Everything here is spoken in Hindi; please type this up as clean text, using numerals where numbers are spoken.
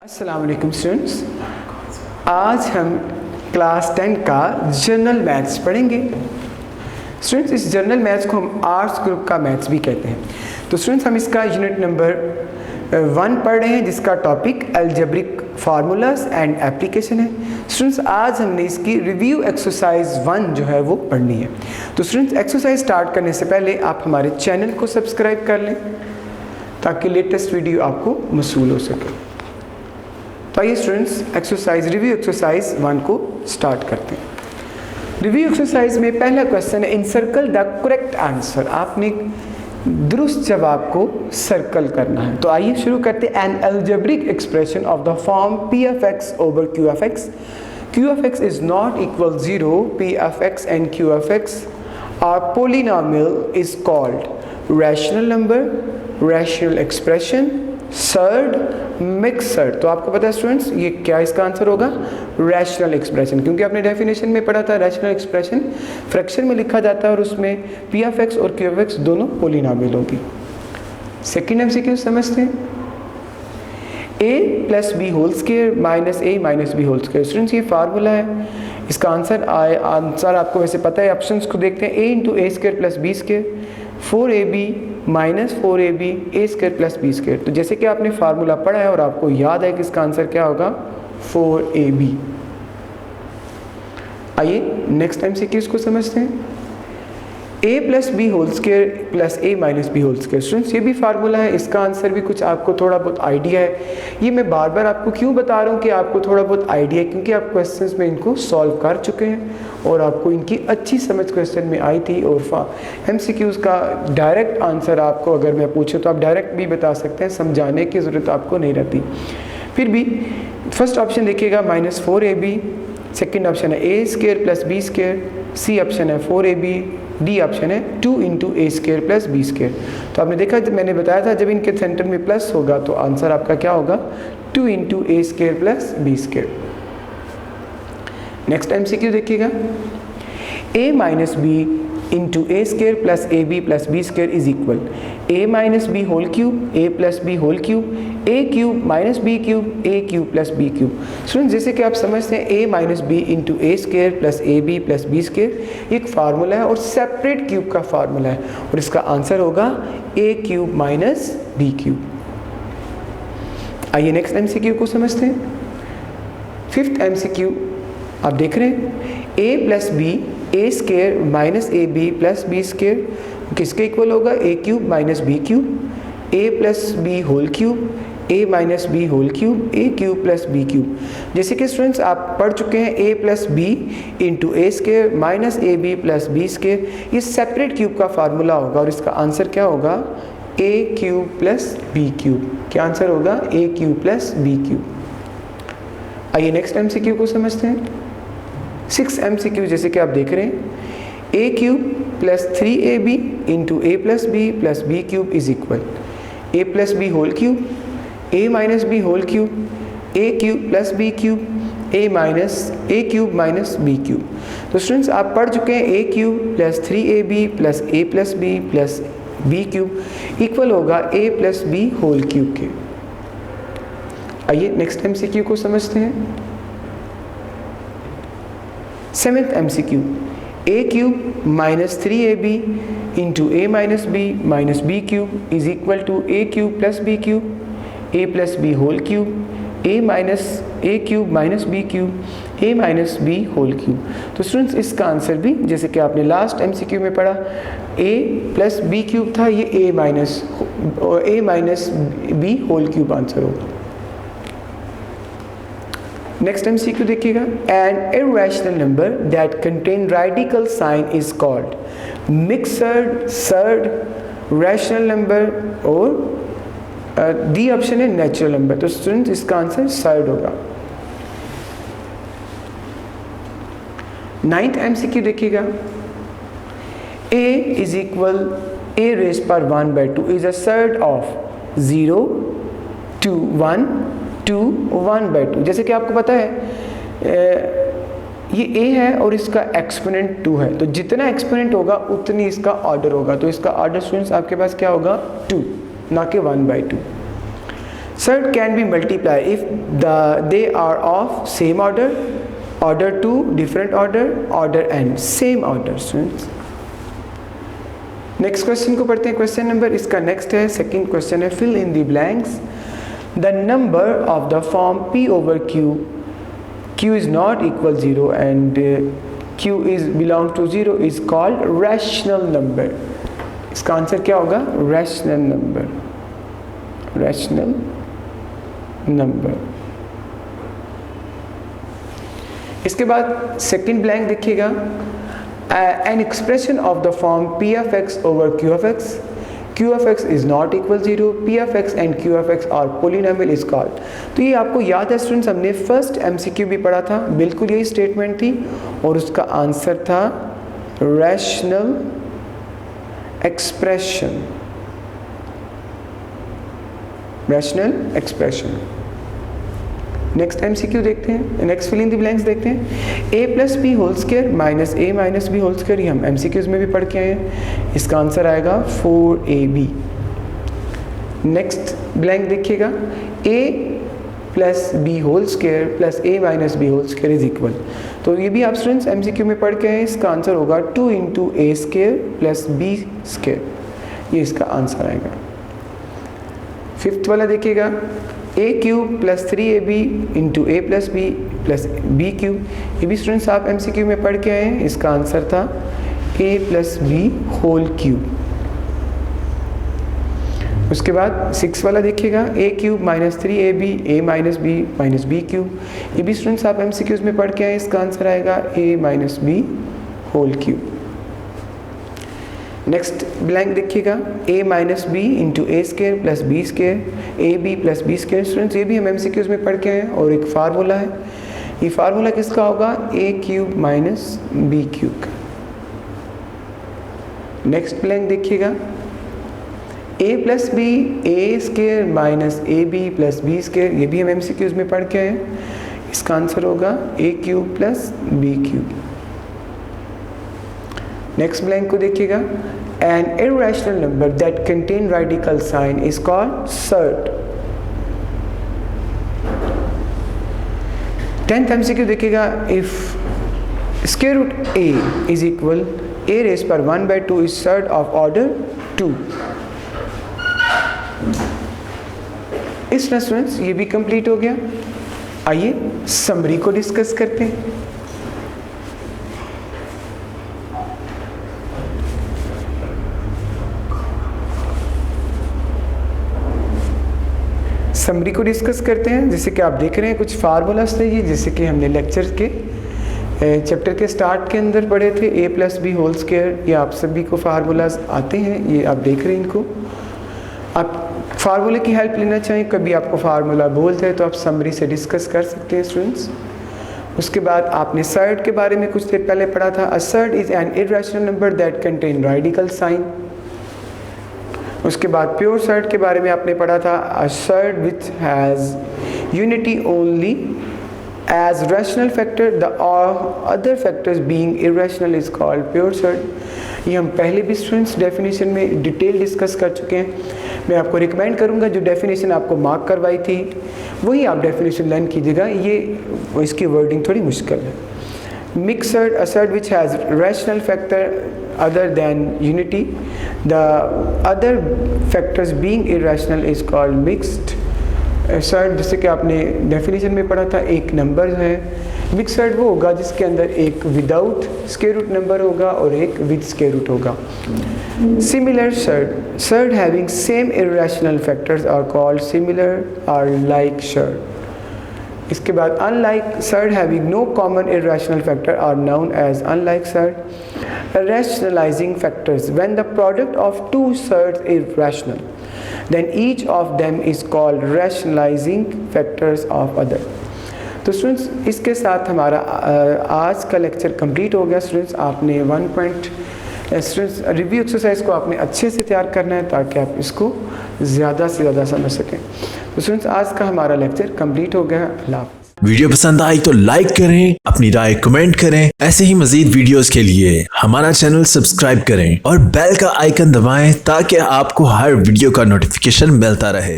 अस्सलाम वालेकुम स्टूडेंट्स, आज हम क्लास 10 का जनरल मैथ्स पढ़ेंगे। स्टूडेंट्स, इस जनरल मैथ्स को हम आर्ट्स ग्रुप का मैथ्स भी कहते हैं। तो स्टूडेंट्स, हम इसका यूनिट नंबर 1 पढ़ रहे हैं जिसका topic algebraic formulas and application है। स्टूडेंट्स, आज हमने इसकी रिव्यू एक्सरसाइज 1 जो है वो पढ़नी है। तो स्टूडेंट्स, एक्सरसाइज स्टार्ट करने से पहले आप हमारे चैनल को सब्सक्राइब कर लें ताकि लेटेस्ट वीडियो आपको मौसूल हो सके। तो आइए स्टूडेंट्स, रिव्यू एक्सरसाइज 1 को स्टार्ट करते हैं। रिव्यू एक्सरसाइज में पहला क्वेश्चन है, इनसर्कल द करेक्ट आंसर। आपने दुरुस्त जवाब को सर्कल करना है। तो आइए शुरू करते हैं। An algebraic expression of the form P of X over Q of X, Q of X is not equal 0, P of X and Q of X are polynomial is called rational number, rational expression, surd, mixed. तो आपको पता है स्टूडेंट्स, ये क्या इसका आंसर होगा? रैशनल एक्सप्रेशन, क्योंकि आपने डेफिनेशन में पढ़ा था रैशनल एक्सप्रेशन फ्रैक्शन में लिखा जाता है और उसमें पी ऑफ एक्स और क्यू ऑफ एक्स दोनों पोलिनोमियल होगी। सेकेंड एमसीक्यू समझते हैं। a plus B whole square minus A minus B whole square. Students, ये फार्मूला है, इसका आंसर आपको वैसे पता है। ऑप्शंस को देखते हैं। a into A square plus B square, 4ab minus 4ab A square plus B square. तो जैसे कि आपने फार्मूला पढ़ा है और आपको याद है कि इसका आंसर क्या होगा? 4ab। आइए नेक्स्ट टाइम से इसको समझते हैं। a plus B whole square plus a minus B whole square. Students, ये भी फार्मूला है, इसका आंसर भी कुछ आपको थोड़ा बहुत आइडिया है। ये मैं बार बार आपको क्यों बता रहा हूँ कि आपको थोड़ा बहुत आइडिया है, क्योंकि आप क्वेश्चंस में इनको सॉल्व कर चुके हैं और आपको इनकी अच्छी समझ क्वेश्चन में आई थी। और एमसीक्यूज का डायरेक्ट आंसर आपको अगर मैं पूछूँ तो आप डायरेक्ट भी बता सकते हैं, समझाने की ज़रूरत आपको नहीं रहती। फिर भी फर्स्ट ऑप्शन देखिएगा माइनस 4ab, सेकेंड ऑप्शन है a square plus B square, C option है 4ab, डी ऑप्शन है 2 इंटू ए स्क्वायर प्लस बी स्क्वायर। तो आपने देखा, जब मैंने बताया था जब इनके सेंटर में प्लस होगा तो आंसर आपका क्या होगा? 2 इंटू ए square plus B square. Next MCQ देखिएगा। a minus B into A square plus a B plus B square is equal a minus B whole cube, A plus B whole cube, A cube minus B cube, A cube plus B cube. Student, जैसे कि आप समझते हैं a minus B into A square plus a B plus B square एक फार्मूला है और सेपरेट क्यूब का फार्मूला है और इसका आंसर होगा ए क्यूब माइनस बी क्यूब। आइए नेक्स्ट एमसीक्यू को समझते हैं। फिफ्थ एमसीक्यू आप देख रहे हैं, a plus B A square minus A B plus B square किसके इक्वल होगा? ए क्यूब माइनस बी क्यूब, ए प्लस बी होल क्यूब, ए माइनस बी होल क्यूब, ए क्यूब प्लस बी क्यूब। जैसे कि स्टूडेंट्स आप पढ़ चुके हैं, a plus b into A square minus A B plus B square ये सेपरेट क्यूब का फार्मूला होगा और इसका आंसर क्या होगा? ए क्यूब प्लस बी क्यूब। क्या आंसर होगा? ए क्यूब प्लस बी क्यूब। आइए नेक्स्ट एमसीक्यू को समझते हैं। 6 एमसीक्यू जैसे कि आप देख रहे हैं, a cube plus 3ab into A plus B cube is equal a plus B whole cube, A minus B whole cube, A cube plus B cube, A cube minus B cube. तो स्टूडेंट्स आप पढ़ चुके हैं, a cube plus 3ab plus a plus B cube equal होगा a plus B whole cube के। आइए नेक्स्ट एमसीक्यू को समझते हैं। 7th MCQ, a cube minus 3ab into A minus B cube is equal to A cube plus B cube, A plus B whole cube, A cube minus B cube, A minus B whole cube. तो स्टूडेंट्स, इसका आंसर भी जैसे कि आपने लास्ट एमसीक्यू में पढ़ा, ए प्लस बी क्यूब था, ये a minus B whole cube answer होगा। नेक्स्ट एमसीक्यू देखिएगा। An irrational number that contain radical sign is called mixed, surd, rational number और डी ऑप्शन है नेचुरल नंबर। तो स्टूडेंट, इसका आंसर सर्ड होगा। 9th एमसीक्यू देखिएगा। a is equal a raise पर 1/2 इज अ सर्ड ऑफ 0 2 1 2 1/2। जैसे कि आपको पता है ये a है और इसका एक्सपोनेंट 2 है, तो जितना एक्सपोनेंट होगा उतनी इसका ऑर्डर होगा। तो इसका ऑर्डर स्टूडेंट्स आपके पास क्या होगा? 2, ना कि 1/2। Surd can be multiplied if they are of same order, order 2, different order, order n, same order students. Next question को पढ़ते हैं. क्वेश्चन नंबर इसका नेक्स्ट है, सेकंड क्वेश्चन है, fill in the blanks. The number of the form p over q is not equal 0 and q is belong to 0 is called rational number. इसका आंसर क्या होगा? rational number. rational number. इसके बाद सेकंड ब्लैंक देखिएगा. An expression of the form p of x over q of x, q of x is not equal 0, p of x and q of x are polynomial is called. तो ये आपको याद है स्टूडेंट्स, हमने फर्स्ट MCQ भी पढ़ा था, बिल्कुल यही स्टेटमेंट थी और उसका आंसर था rational expression. Rational expression. Next MCQ देखते हैं, next fill in the blanks देखते हैं. a plus B whole square माइनस a minus B whole square, ये हम MCQs में भी पढ़ के आए हैं. इसका आंसर आएगा 4ab. नेक्स्ट ब्लैंक देखिएगा. a plus B whole square plus a minus B whole square is equal. तो ये भी आप स्टूडेंट्स MCQ में पढ़ के आए हैं. इसका आंसर होगा 2 इंटू ए स्क्वायर प्लस बी स्क्वायर, ये इसका आंसर आएगा. फिफ्थ वाला देखिएगा. a cube plus 3ab into A plus B plus B cube, ये भी स्टूडेंट्स आप MCQ में पढ़ के आए हैं. इसका आंसर था a plus B whole cube. उसके बाद सिक्स वाला देखिएगा. a cube minus 3ab a minus B cube, ये भी स्टूडेंट्स आप MCQs में पढ़ के आए हैं. इसका आंसर आएगा a minus B whole cube. Next blank देखिएगा. a minus B into A square plus B square A B plus B square, students ये भी हम MCQs में पढ़ के आए हैं. और एक फार्मूला है, ये फार्मूला किसका होगा? a cube minus B cube. Next blank देखिएगा. a plus B A square minus A B plus B square, ये भी हम MCQs में पढ़ के आए हैं. इसका आंसर होगा a cube plus B cube. Next blank को देखिएगा. An irrational number that contain radical sign is called surd. 10th MCQ देखिएगा. If square root a is equal a raised per 1/2 is surd of order 2. इस तरह स्टूडेंट्स ये भी कंप्लीट हो गया. आइए समरी को डिस्कस करते हैं. समरी को डिस्कस करते हैं. जैसे कि आप देख रहे हैं कुछ फार्मूलाज थे ये, जैसे कि हमने लेक्चर के चैप्टर के स्टार्ट के अंदर पढ़े थे. a plus B whole square, ये आप सभी को फार्मूलाज आते हैं, ये आप देख रहे हैं इनको. आप फार्मूले की हेल्प लेना चाहें, कभी आपको फार्मूला बोलते हैं तो आप समरी से डिस्कस कर सकते हैं स्टूडेंट्स. उसके बाद आपने सर्ड के बारे में कुछ देर पहले पढ़ा था. A surd is an irrational number that contain radical sign. उसके बाद प्योर सर्ड के बारे में आपने पढ़ा था. A surd which has unity only as rational factor, the other factors being irrational is called pure surd. ये हम पहले भी स्टूडेंट्स डेफिनेशन में डिटेल डिस्कस कर चुके हैं. मैं आपको रिकमेंड करूंगा जो डेफिनेशन आपको मार्क करवाई थी वही आप डेफिनेशन लर्न कीजिएगा. ये इसकी वर्डिंग थोड़ी मुश्किल है. Mixed surd, a surd which has rational factor other than unity, the other factors being irrational is called mixed surd. जैसे कि आपने डेफिनेशन में पढ़ा था, एक नंबर है. मिक्स्ड सर्ड वो होगा जिसके अंदर एक विदाउट स्क्वायर रूट नंबर होगा और एक विद स्क्वायर रूट होगा. Similar surd, surd having same irrational factors are called similar और लाइक सर्ड. इसके बाद unlike surd having no common irrational factor are known as unlike surd. Rationalizing factors, when the product of two surds is rational, then each of them is called rationalizing factors of other. तो स्टूडेंट्स इसके साथ हमारा आज का लेक्चर कंप्लीट हो गया. स्टूडेंट्स आपने स्टूडेंट्स रिव्यू एक्सरसाइज को आपने अच्छे से तैयार करना है ताकि आप इसको ज़्यादा से ज़्यादा समझ सकें. तो स्टूडेंट्स आज का हमारा लेक्चर कंप्लीट हो गया. अल्लाह. वीडियो पसंद आई तो लाइक करें, अपनी राय कमेंट करें. ऐसे ही मजीद वीडियोस के लिए हमारा चैनल सब्सक्राइब करें और बेल का आइकन दबाएं ताकि आपको हर वीडियो का नोटिफिकेशन मिलता रहे.